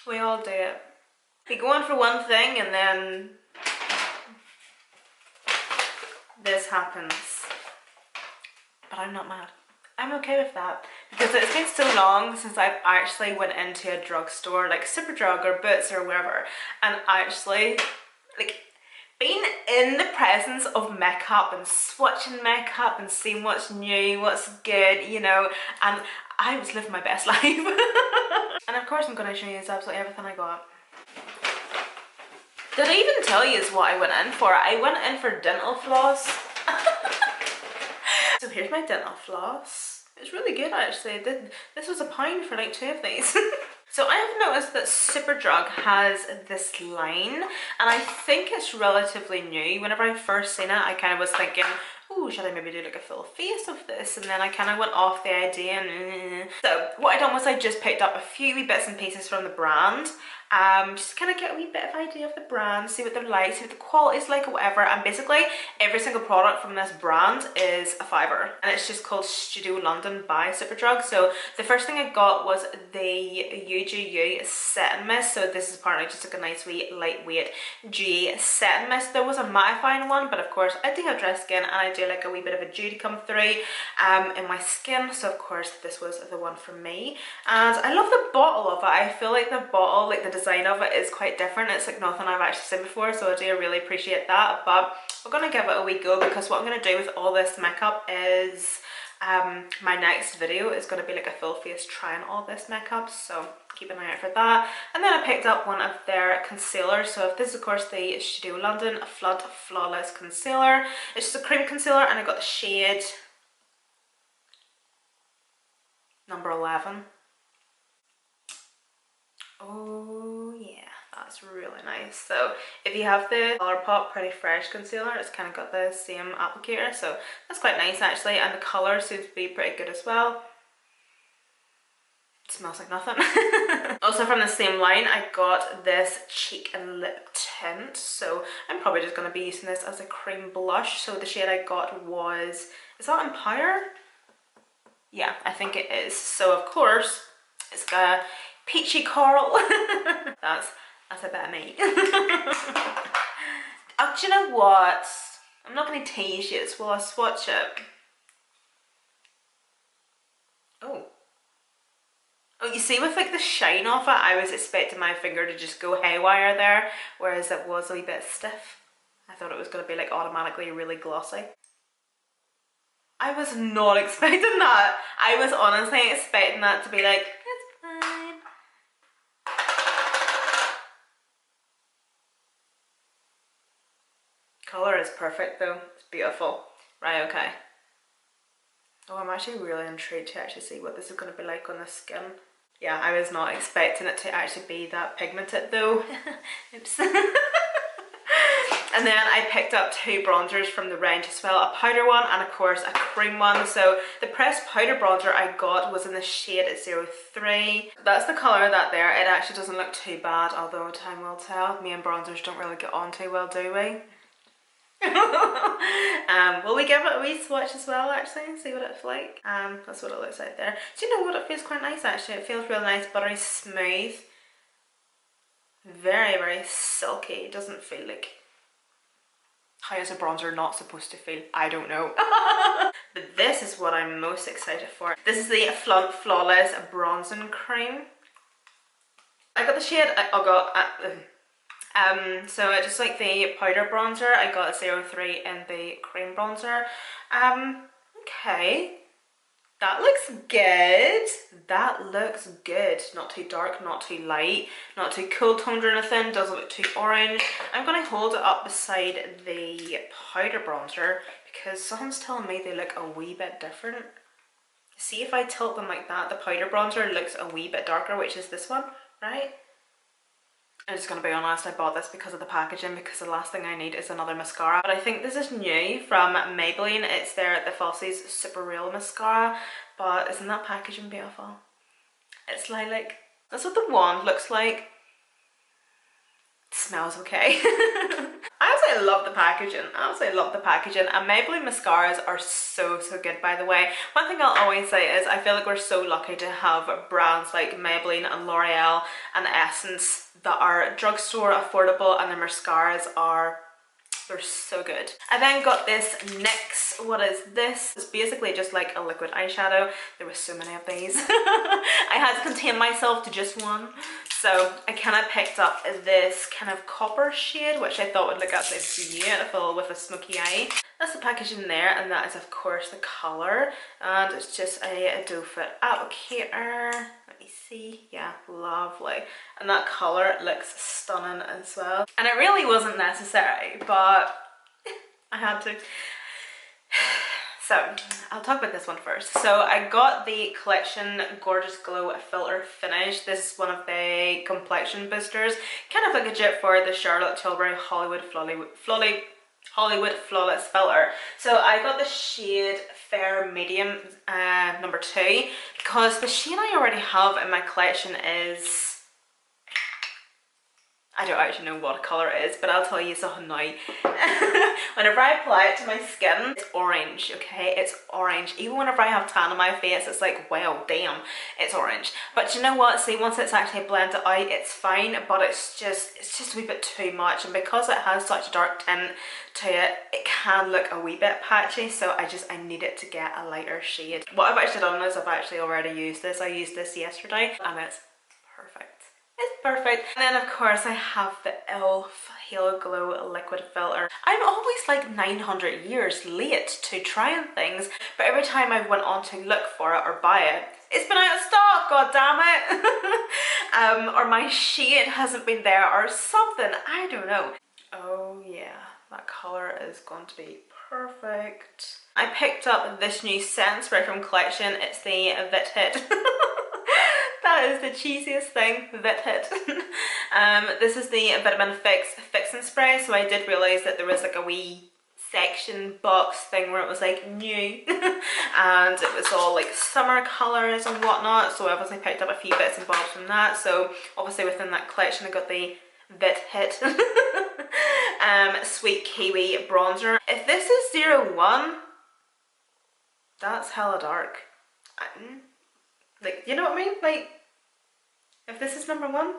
We all do it. We go on for one thing and then this happens. But I'm not mad. I'm okay with that because it's been so long since I've actually went into a drugstore like Superdrug or Boots or wherever and actually like being in the presence of makeup and swatching makeup and seeing what's new, what's good, you know, and I was living my best life. And of course I'm going to show you absolutely everything I got. Did I even tell you what I went in for? I went in for dental floss. So here's my dental floss. It's really good actually. This was £1 for like 2 of these. So I have noticed that Superdrug has this line and I think it's relatively new. Whenever I first seen it, I kind of was thinking, oh, should I maybe do like a full face of this? And then I kind of went off the idea and so what I done was I just picked up a few wee bits and pieces from the brand. Just kind of get a wee bit of idea of the brand, see what they're like, see what the quality is like or whatever. And basically every single product from this brand is a £5 and it's just called Studio London by Superdrug. So the first thing I got was the UGU setting mist. So this is apparently just like a nice wee lightweight dewy setting mist. There was a mattifying one, but of course I do have dry skin and I do like a wee bit of a dew to come through in my skin. So of course this was the one for me. And I love the bottle of it. I feel like the bottle, like the design of it is quite different. It's like nothing I've actually seen before, so I do really appreciate that. But we're gonna give it a wee go because what I'm gonna do with all this makeup is my next video is going to be like a full face trying all this makeup, so keep an eye out for that. And then I picked up one of their concealers. So this is of course the Studio London Flood Flawless Concealer. It's just a cream concealer and I got the shade number 11. Oh yeah, that's really nice. So if you have the Colourpop Pretty Fresh concealer, it's kind of got the same applicator, so that's quite nice actually, and the colour seems to be pretty good as well. It smells like nothing. Also from the same line I got this cheek and lip tint, so I'm probably just going to be using this as a cream blush. So the shade I got was, is that Empire? Yeah, I think it is. So of course it's got peachy coral. that's a bit of me. Oh, do you know what? I'm not going to tease you. Will I swatch it? Oh, you see, with like the shine off it, I was expecting my finger to just go haywire there, whereas it was a wee bit stiff. I thought it was going to be like automatically really glossy. I was not expecting that. I was honestly expecting that to be like, it's fine. Colour is perfect though. It's beautiful. Right, okay. Oh, I'm actually really intrigued to actually see what this is going to be like on the skin. Yeah, I was not expecting it to actually be that pigmented though. Oops. And then I picked up 2 bronzers from the range as well, a powder one and of course a cream one. So the pressed powder bronzer I got was in the shade 03. That's the colour that there. It actually doesn't look too bad, although time will tell. Me and bronzers don't really get on too well, do we? Will we give it a wee swatch as well actually and see what it's like? That's what it looks like there. Do you know what? It feels quite nice actually. It feels really nice, buttery smooth. Very, very silky. It doesn't feel like... How is a bronzer not supposed to feel? I don't know. But this is what I'm most excited for. This is the Flawless Bronzing Cream. I got the shade, so I just like the powder bronzer. I got 03 in the cream bronzer. Okay. That looks good. That looks good. Not too dark, not too light, not too cool toned or anything. Doesn't look too orange. I'm going to hold it up beside the powder bronzer because someone's telling me they look a wee bit different. See, if I tilt them like that, the powder bronzer looks a wee bit darker, which is this one, right? I'm just going to be honest, I bought this because of the packaging, because the last thing I need is another mascara. But I think this is new from Maybelline. It's the Falsies Super Real Mascara. But isn't that packaging beautiful? It's lilac. That's what the wand looks like. It smells okay. I I absolutely love the packaging. I absolutely love the packaging. And Maybelline mascaras are so, so good, by the way. One thing I'll always say is I feel like we're so lucky to have brands like Maybelline and L'Oreal and Essence that are drugstore affordable, and their mascaras are, they're so good. I then got this NYX, what is this? It's basically just like a liquid eyeshadow. There were so many of these. I had to contain myself to just one. So I kind of picked up this kind of copper shade, which I thought would look absolutely beautiful with a smoky eye. That's the packaging there, and that is of course the colour, and it's just a doe foot applicator. Let me see, yeah, lovely. And that colour looks stunning as well. And it really wasn't necessary, but I had to. So I'll talk about this one first. So I got the Collection Gorgeous Glow Filter Finish. This is one of the complexion boosters, kind of like a dupe for the Charlotte Tilbury Hollywood Flawless Filter. So I got the shade Fair Medium number 2, because the shade I already have in my collection is, I don't actually know what colour it is, but I'll tell you something now. Whenever I apply it to my skin, it's orange, okay? It's orange. Even whenever I have tan on my face, it's like, wow, damn, it's orange. But you know what? See, once it's actually blended out, it's fine, but it's just a wee bit too much. And because it has such a dark tint to it, it can look a wee bit patchy, so I need it to get a lighter shade. What I've actually done is I've actually already used this. I used this yesterday, and it's perfect. It's perfect. And then of course I have the e.l.f. Halo Glow Liquid Filter. I'm always like 900 years late to trying things, but every time I went on to look for it or buy it, it's been out of stock, god damn it. Or my shade hasn't been there or something, I don't know. Oh yeah, that colour is going to be perfect. I picked up this new scent spray from Collection. It's the Vit Hit. That is the cheesiest thing, Vit Hit. This is the Vitamin Fix Fixing Spray, so I did realise that there was like a wee section box thing where it was like new and it was all like summer colours and whatnot, so I obviously picked up a few bits and bobs from that. So obviously within that collection I got the Vit Hit Sweet Kiwi Bronzer. If this is 01, that's hella dark. Like, you know what I mean? Like, if this is number 1.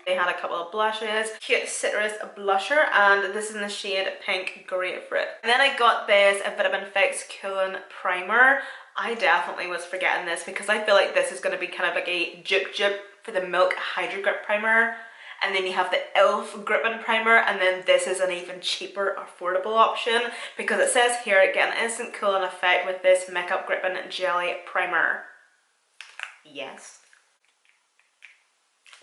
They had a couple of blushes, cute citrus blusher, and this is in the shade Pink Grapefruit. And then I got this Vitamin Fix Cooling Primer. I definitely was forgetting this because I feel like this is going to be kind of like a dupe for the Milk Hydro Grip Primer. And then you have the e.l.f. Gripping Primer, and then this is an even cheaper, affordable option because it says here, get an instant cooling effect with this Makeup Gripping Jelly Primer. Yes.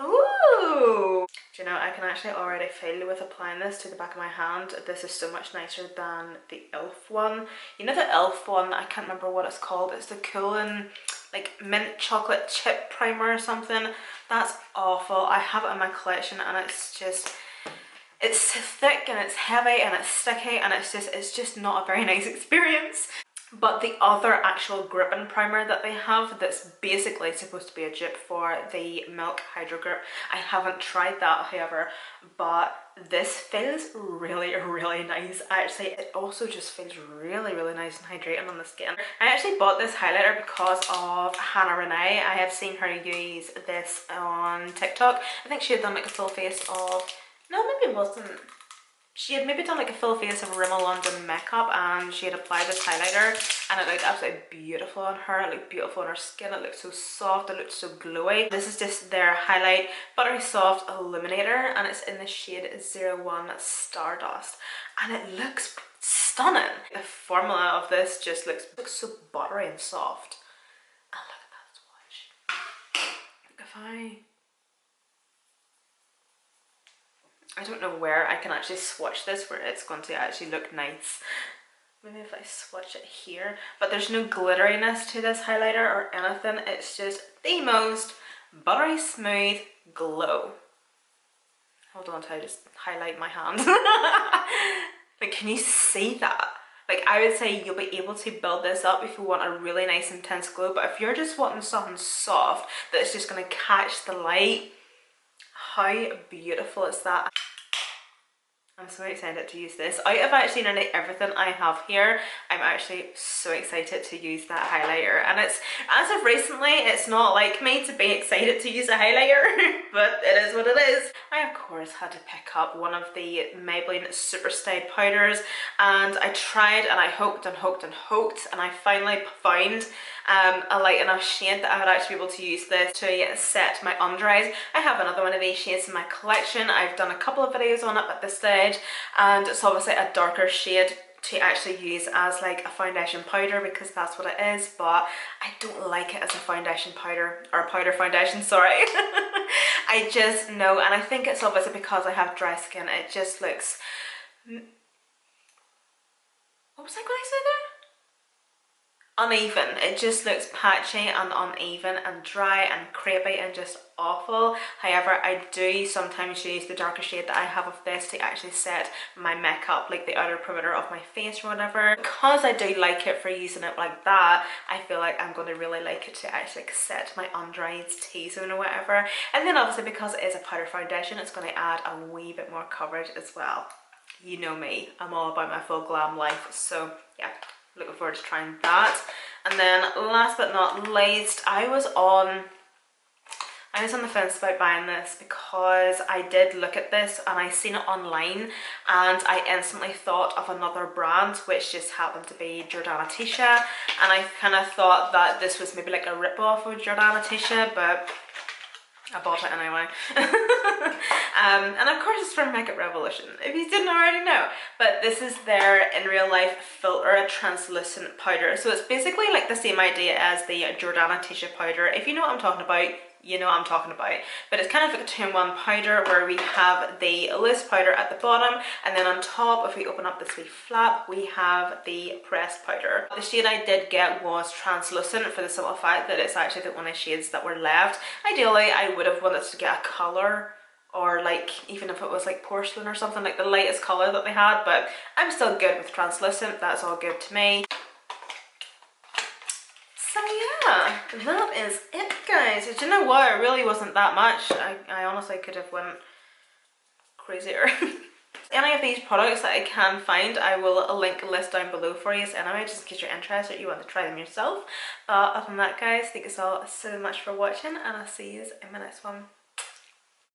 Ooh! Do you know, I can actually already feel with applying this to the back of my hand, this is so much nicer than the e.l.f. one. You know the e.l.f. one, I can't remember what it's called, it's the cooling, like mint chocolate chip primer or something. That's awful. I have it in my collection and it's just, it's thick and it's heavy and it's sticky and it's just not a very nice experience. But the other actual gripping primer that they have that's basically supposed to be a dupe for the Milk Hydro Grip, I haven't tried that however, but this feels really, really nice. Actually, it also just feels really, really nice and hydrating on the skin. I actually bought this highlighter because of Hannah Renee. I have seen her use this on TikTok. I think she had done like a full face of, no, maybe it wasn't. She had maybe done like a full face of Rimmel London makeup and she had applied this highlighter and it looked absolutely beautiful on her. It looked beautiful on her skin. It looked so soft. It looked so glowy. This is just their highlight buttery soft illuminator and it's in the shade 01 Stardust and it looks stunning. The formula of this just looks so buttery and soft. And look at that swatch. If I don't know where I can actually swatch this where it's going to actually look nice. Maybe if I swatch it here. But there's no glitteriness to this highlighter or anything. It's just the most buttery smooth glow. Hold on until I just highlight my hand. Like, can you see that? Like, I would say you'll be able to build this up if you want a really nice intense glow. But if you're just wanting something soft that's just going to catch the light, how beautiful is that? I'm so excited to use this. Out of actually nearly everything I have here, I'm actually so excited to use that highlighter. And it's, as of recently, it's not like me to be excited to use a highlighter, but it is what it is. I of course had to pick up one of the Maybelline Super Stay powders, and I tried and I hoped and hoped and hoped, and I finally found a light enough shade that I would actually be able to use this to set my under eyes. I have another one of these shades in my collection. I've done a couple of videos on it at this stage, and it's obviously a darker shade to actually use as like a foundation powder, because that's what it is, but I don't like it as a foundation powder, or powder foundation, sorry. I just know, and I think it's obviously because I have dry skin, it just looks, what was I going to say there? Uneven. It just looks patchy and uneven and dry and crepey and just awful. However, I do sometimes use the darker shade that I have of this to actually set my makeup, like the outer perimeter of my face or whatever. Because I do like it for using it like that, I feel like I'm going to really like it to actually set my under eyes, T-zone or whatever. And then obviously because it is a powder foundation, it's going to add a wee bit more coverage as well. You know me, I'm all about my full glam life, so yeah. Looking forward to trying that. And then last but not least, I was on the fence about buying this because I did look at this and I seen it online, and I instantly thought of another brand which just happened to be Jordana Tisha, and I kind of thought that this was maybe like a rip-off of Jordana Tisha, but I bought it anyway. And of course it's from Makeup Revolution, if you didn't already know. But this is their In Real Life Filter Translucent Powder. So it's basically like the same idea as the Jordana Tisha powder. If you know what I'm talking about, you know what I'm talking about. But it's kind of like a 2-in-1 powder where we have the loose powder at the bottom, and then on top, if we open up this wee flap, we have the pressed powder. The shade I did get was translucent for the simple fact that it's actually the only shades that were left. Ideally, I would have wanted to get a colour, or like even if it was like porcelain or something, like the lightest colour that they had, but I'm still good with translucent. That's all good to me. So yeah, that is it, guys. Do you know what? It really wasn't that much. I honestly could have went crazier. Any of these products that I can find, I will link a list down below for you anyway, just in case you're interested or you want to try them yourself. But other than that, guys, thank you all so much for watching, and I'll see you in my next one.